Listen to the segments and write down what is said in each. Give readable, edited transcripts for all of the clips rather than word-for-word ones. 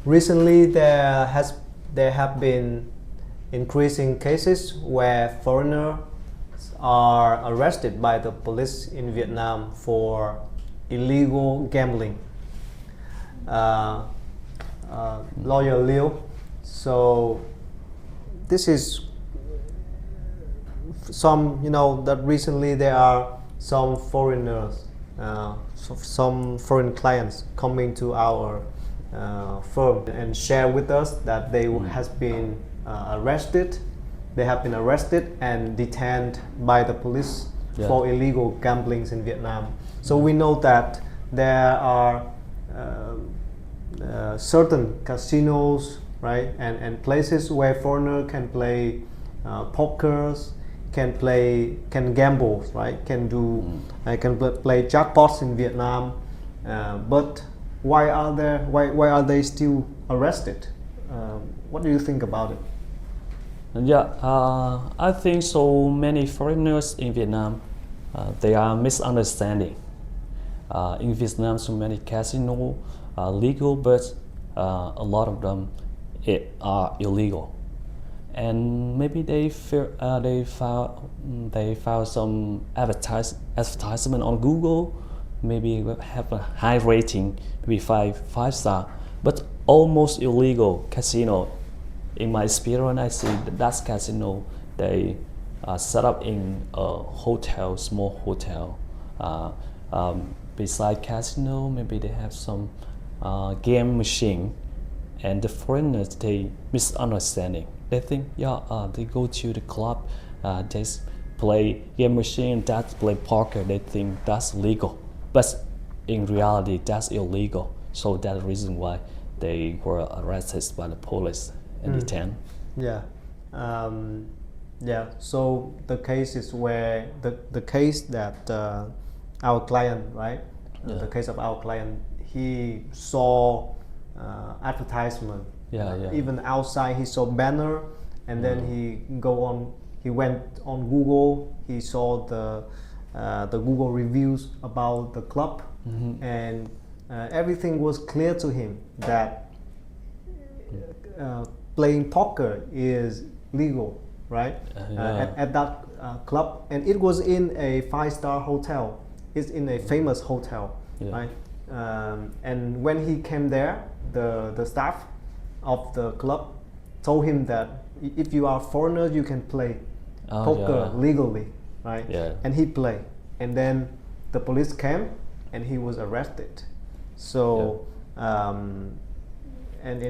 Recently, there have been increasing cases where foreigners are arrested by the police in Vietnam for illegal gambling. Lawyer Liu, so this is that recently there are some foreigners, some foreign clients coming to our firm and share with us that they have been arrested and detained by the police for illegal gambling in Vietnam. So we know that there are certain casinos, right, and places where foreigners can play pokers, can gamble, right, can play jackpots in Vietnam, but why are they still arrested? What do you think about it? I think so many foreigners in Vietnam, they are misunderstanding. In Vietnam, so many casinos are legal, but a lot of them are illegal. And maybe they found some advertisement on Google, maybe have a high rating, maybe five star, but almost illegal casino. In my experience, I see that casino they set up in a hotel, small hotel. Beside casino, maybe they have some game machine, and the foreigners they misunderstanding. They think they go to the club, they play game machine, that play poker. They think that's legal, but in reality that's illegal. So that's the reason why they were arrested by the police and detained. So the case is where the case that our client, right? The case of our client, he saw advertisement. Even outside, he saw banner, and then he went on Google. He saw the Google reviews about the club, and everything was clear to him that playing poker is legal, right? At that club, and it was in a 5-star hotel. It's in a famous hotel, right? And when he came there, the staff of the club told him that if you are foreigner, you can play poker legally, right? And he played, and then the police came and he was arrested. So and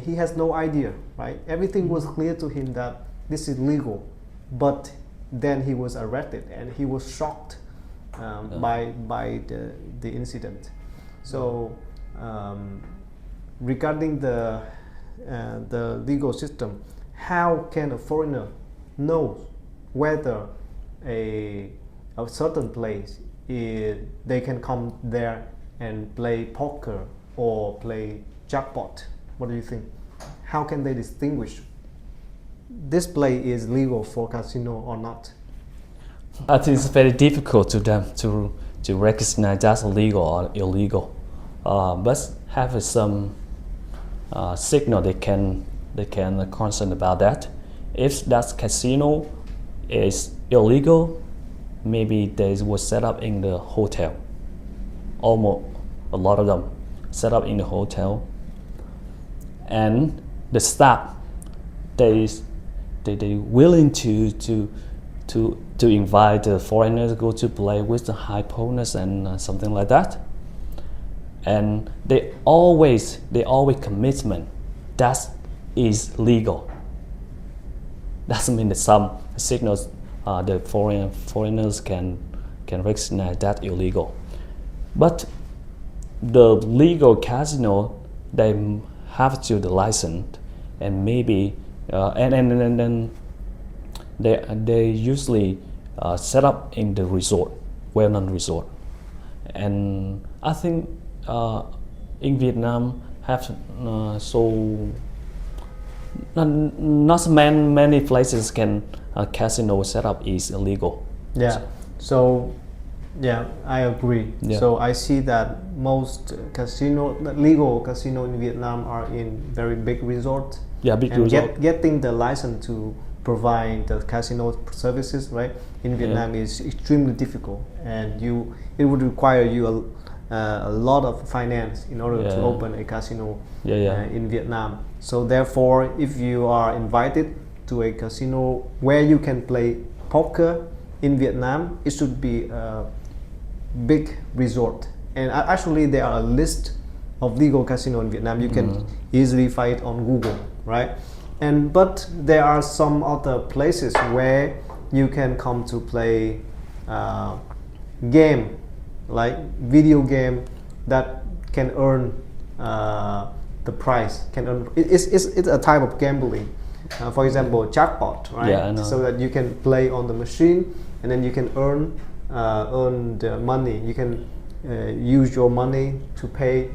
he has no idea, right? Everything was clear to him that this is legal, but then he was arrested and he was shocked by the incident. So regarding the legal system, how can a foreigner know whether a certain place they can come there and play poker or play jackpot? What do you think? How can they distinguish this play is legal for casino or not? I think it's very difficult to them to recognize that's legal or illegal. But have some signal they can concern about that. If that casino is illegal, maybe they were set up in the hotel. Almost a lot of them set up in the hotel, and the staff they willing to invite the foreigners to go to play with the high bonus and something like that. And they always commitment that is legal. Doesn't mean that some signals the foreigners can recognize that illegal. But the legal casino, they have to the license, and maybe and then they usually set up in the resort, well-known resort. And I think in Vietnam have so not many places can casino set up is illegal. So Yeah, I agree. Yeah. So I see that most legal casino in Vietnam are in very big resort. Yeah, big and resort. Getting the license to provide the casino services, right, in Vietnam is extremely difficult, and it would require you a lot of finance in order to open a casino in Vietnam. So therefore, if you are invited to a casino where you can play poker in Vietnam, it should be a big resort. And actually, there are a list of legal casino in Vietnam. You can easily find it on Google, right? But there are some other places where you can come to play game, like video game that can earn the prize. It's a type of gambling. For example, jackpot, right? Yeah, I know. So that you can play on the machine, and then you can earn the money. You can use your money to pay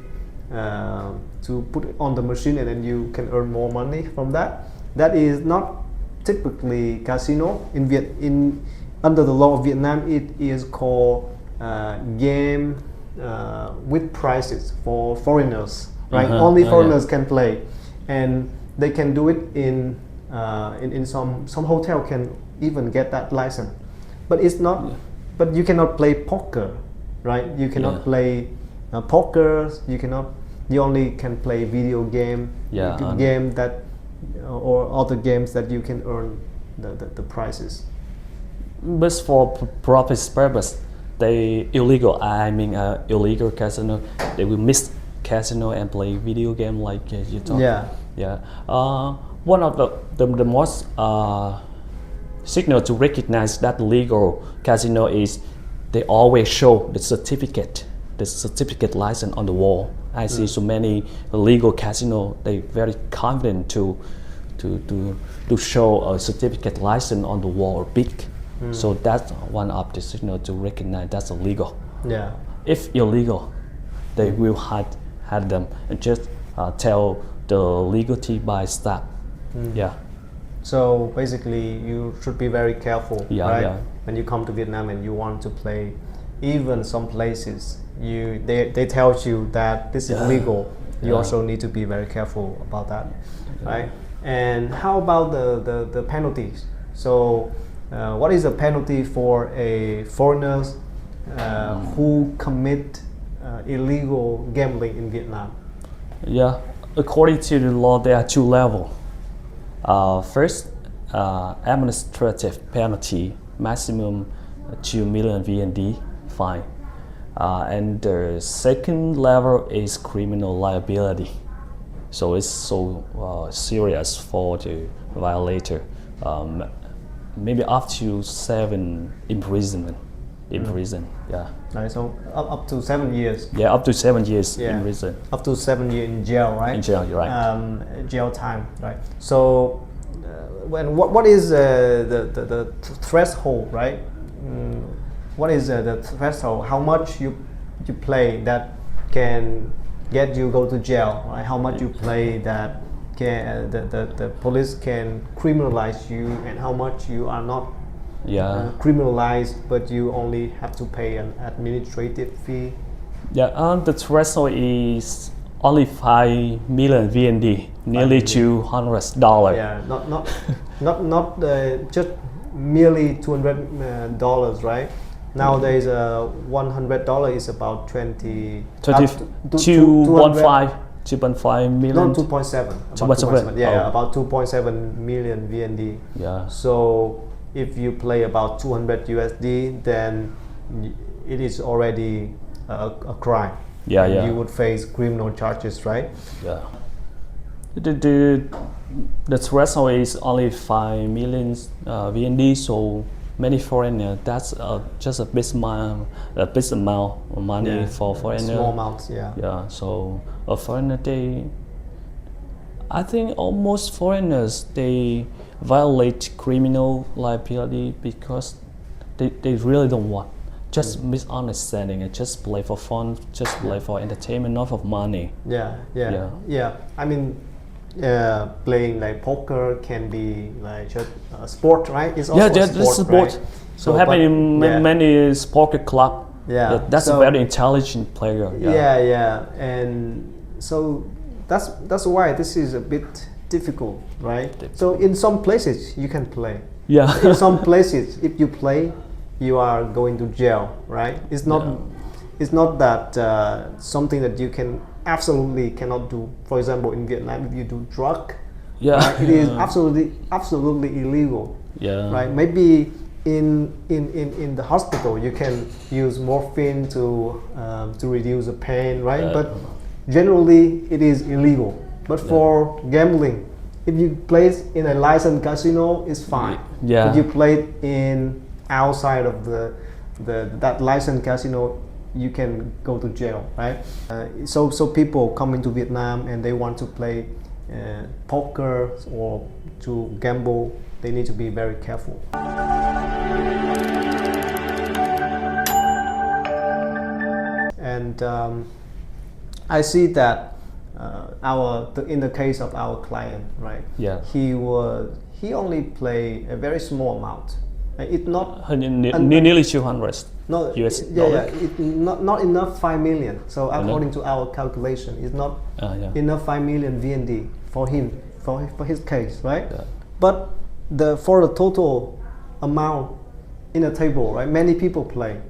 to put it on the machine, and then you can earn more money from that. That is not typically casino in under the law of Vietnam. It is called game with prizes for foreigners, right? Only foreigners can play, and they can do it in some hotel can even get that license, but it's not. But you cannot play poker, right? You cannot play poker. You only can play video game. Game that or other games that you can earn the prizes. But for profit purpose, illegal casino, they will mix casino and play video game like you talked. Yeah. One of the most signal to recognize that legal casino is they always show the certificate license on the wall. I see so many legal casino, they very confident to show a certificate license on the wall, big. So that's one of the signal to recognize that's illegal. Yeah. If illegal, they will hide them and just tell the legality by staff. Yeah. So basically, you should be very careful, right? Yeah. When you come to Vietnam and you want to play, even some places, they tell you that this is legal. You also need to be very careful about that, right? And how about the penalties? So, what is the penalty for a foreigners who commit illegal gambling in Vietnam? Yeah, according to the law, there are two levels. First, administrative penalty, maximum 2 million VND fine. And the second level is criminal liability. So it's so serious for the violator. Maybe up to 7 imprisonment. Yeah. Right, so up to 7 years. Yeah, up to 7 years in prison. Up to 7 years in jail, right? In jail, you're right. Jail time, right? So, what is the threshold, right? What is the threshold? How much you play that can get you go to jail, right? How much you play that can the police can criminalize you, and how much you are not criminalized, but you only have to pay an administrative fee. Yeah, the threshold is only 5 million VND, nearly $200. Yeah, not just merely $200, right? Nowadays, $100 is about 2.5 million. No, 2.7. 2.7. Yeah, about 2.7 million VND. Yeah. So if you play about 200 USD, then it is already a crime. Yeah. You would face criminal charges, right? Yeah. The threshold is only 5 million VND, so many foreigners, that's just a big amount of money for foreigners. Small amounts, Yeah, so a foreigner, I think almost foreigners, they violate criminal liability because they really don't want. Just misunderstanding and just play for fun, just play for entertainment, not for money. Yeah. I mean, playing like poker can be like just a sport, right? It's also a sport, right? So happening in many poker club, Yeah, that's so, a very intelligent player. Yeah, and so that's why this is a bit difficult, right? So in some places you can play. Yeah. In some places, if you play, you are going to jail, right? It's not. Yeah. It's not that something that you can absolutely cannot do. For example, in Vietnam, if you do drug, Yeah. right, it is absolutely illegal. Yeah. Right? Maybe in the hospital you can use morphine to reduce the pain, right? But generally it is illegal. But for gambling, if you play it in a licensed casino, it's fine. Yeah. If you play it in outside of that licensed casino, you can go to jail, right? So people come into Vietnam and they want to play poker or to gamble, they need to be very careful. And I see that in the case of our client, right? Yeah. He only play a very small amount. It's not nearly 200 no, US yeah, dollar. It not enough 5 million. So according to our calculation, it's not enough 5 million VND for him, for his case, right? Yeah. But for the total amount in a table, right? Many people play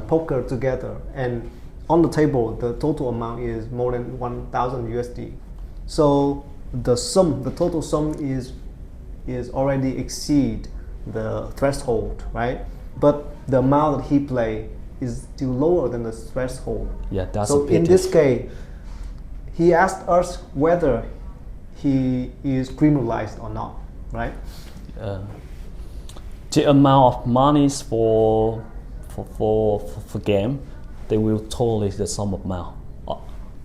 poker together, and on the table, the total amount is more than 1,000 USD. So the total sum is already exceed the threshold, right? But the amount that he play is still lower than the threshold. Yeah, that's so a pity. In this case, he asked us whether he is criminalized or not, right? The amount of monies for game, they will totally the sum amount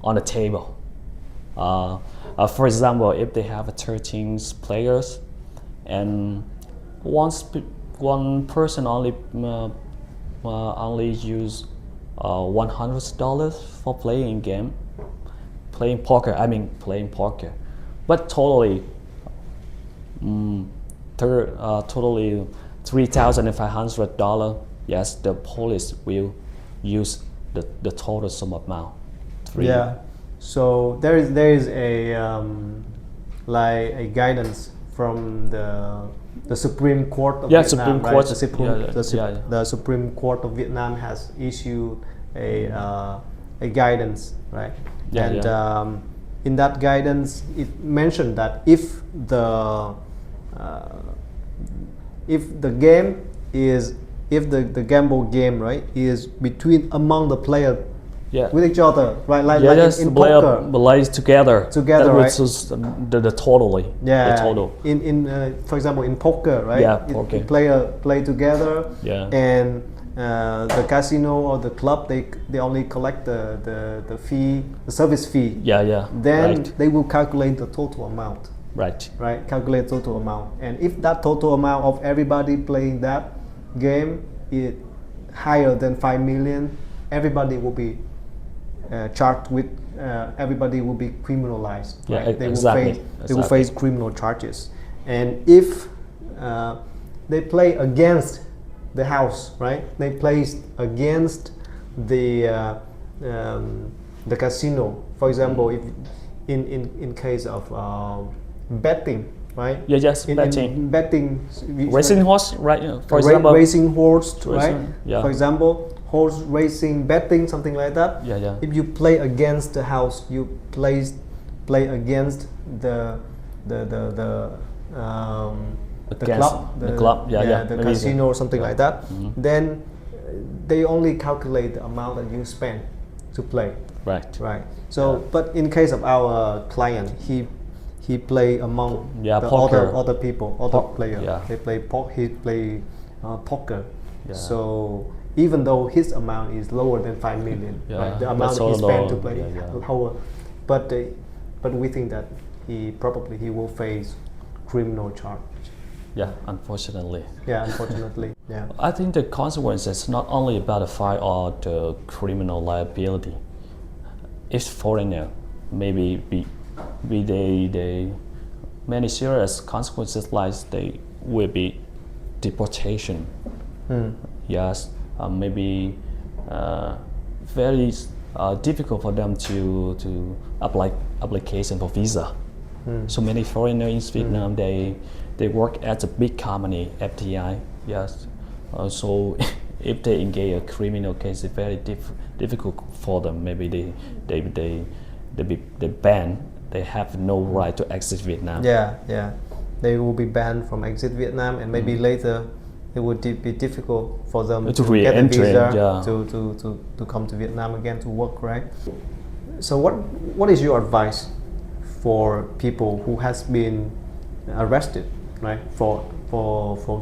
on the table. For example, if they have 13 players and one person only use $100 for playing poker, but totally totally $3,500. Yes, the police will use the total sum amount. Yeah. So there is a like a guidance from the Supreme Court of Vietnam, Supreme right? Court. The Supreme Court of Vietnam has issued a guidance, right? In that guidance, it mentioned that if the gamble game, right, is between among the players with each other, right? Like in poker, plays together, right? The totally. Yeah. The total. In for example, in poker, right? Yeah, poker. Play together. Yeah. And the casino or the club, they only collect the fee, the service fee. Yeah. Then they will calculate the total amount. Right. Calculate total amount. And if that total amount of everybody playing that game is higher than 5 million, everybody will be charged with. Everybody will be criminalized. Yeah, right? They will face criminal charges. And if they play against the house, right? They play against the casino. For example, if in case of betting, right? Yeah, just betting. In betting, racing horse, right? For example, racing horse, right? Yeah. For example, horse racing, betting, something like that. Yeah. If you play against the house, you play against the club, the casino or something like that. Mm-hmm. Then they only calculate the amount that you spend to play. Right. So, but in case of our client, he play among the other people, other players. Yeah. He play poker. Yeah. So even though his amount is lower than 5 million, right? The amount he spent to play lower, but we think that he will face criminal charge. Yeah, unfortunately. Yeah. I think the consequence is not only about the fine or the criminal liability. If foreigner, maybe they many serious consequences like they will be deportation. Yes, maybe very difficult for them to apply application for visa. So many foreigners in Vietnam, they work at a big company, FTI. Yes. So if they engage a criminal case, it's very difficult for them. Maybe they ban. They have no right to exit Vietnam. Yeah. They will be banned from exit Vietnam, and maybe later it would be difficult for them to get a visa to come to Vietnam again to work, right? So what is your advice for people who has been arrested, right, for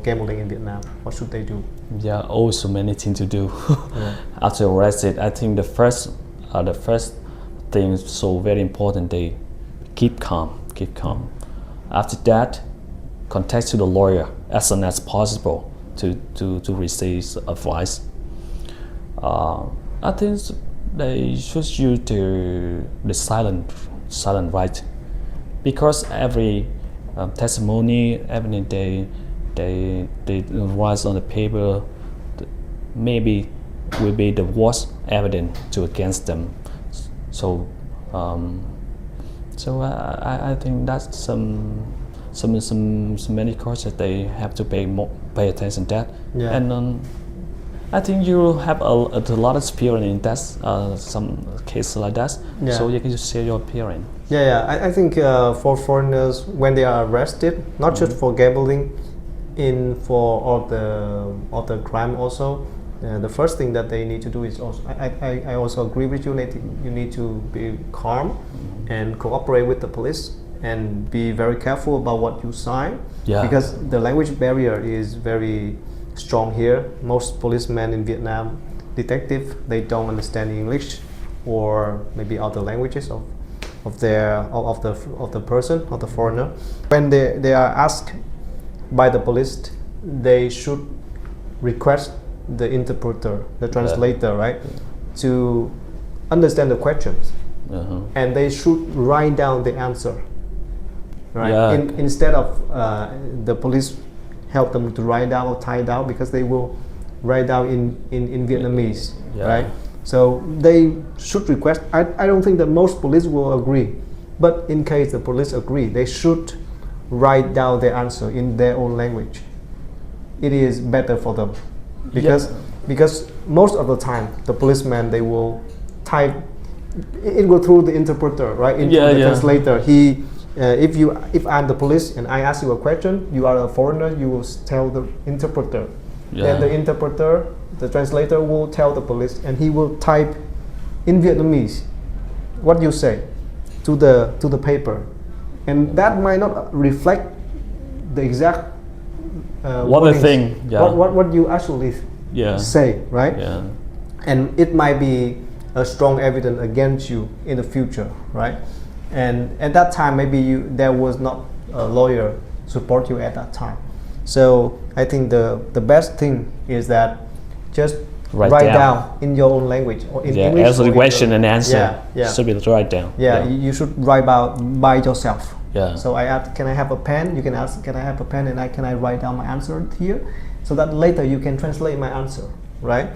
gambling in Vietnam? What should they do? Yeah, also many things to do. After arrested, I think the first thing is so very important. They keep calm. After that, contact to the lawyer as soon as possible to receive advice. I think they should use the silent right, because every testimony, everything they write on the paper, maybe will be the worst evidence to against them. So I think that's some many courses they have to pay attention to that. And I think you have a lot of experience in that, some cases like that. So you can just share your opinion. I think for foreigners, when they are arrested, not just for gambling, for all the crime also, the first thing that they need to do is also, I also agree with you, you need to be calm and cooperate with the police and be very careful about what you sign, because the language barrier is very strong here. Most policemen in Vietnam, detective, they don't understand English or maybe other languages of the person, of the foreigner. When they are asked by the police, they should request the interpreter, the translator, right, to understand the questions, and they should write down the answer, right? Instead of the police help them to write down or type down, because they will write down in Vietnamese, right? So they should request. I don't think that most police will agree, but in case the police agree, they should write down the answer in their own language. It is better for them, because most of the time the policeman, they will type. It go through the interpreter, right? The translator. If I'm the police and I ask you a question, you are a foreigner, you will tell the interpreter. Then the interpreter, the translator, will tell the police, and he will type in Vietnamese what you say to the paper, and that might not reflect the exact what you actually say, right? And it might be a strong evidence against you in the future, right? And at that time, maybe there was not a lawyer support you at that time. So I think the best thing is that just write down in your own language, or in English. Answer the question and answer. Should be write down. You should write by yourself. So I ask, can I have a pen? You can ask, can I have a pen, and can I write down my answer here, so that later you can translate my answer, right?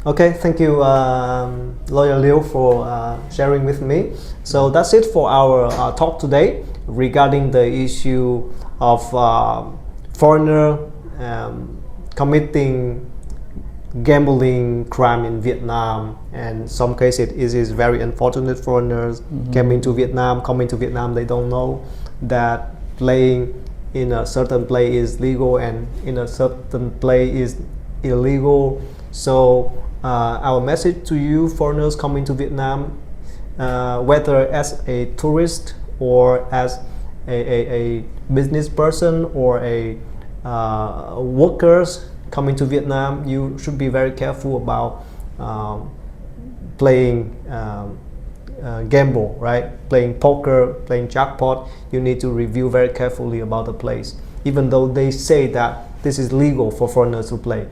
Okay, thank you, Lawyer Liu, for sharing with me. So that's it for our talk today regarding the issue of foreigner committing gambling crime in Vietnam, and some cases it is very unfortunate. Foreigners coming to Vietnam, they don't know that playing in a certain place is legal and in a certain place is illegal. So our message to you foreigners coming to Vietnam, whether as a tourist or as a business person or a workers coming to Vietnam, you should be very careful about playing gamble, right? Playing poker, playing jackpot. You need to review very carefully about the place. Even though they say that this is legal for foreigners to play,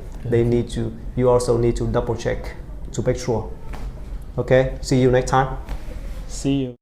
you also need to double check to make sure. Okay, see you next time. See you.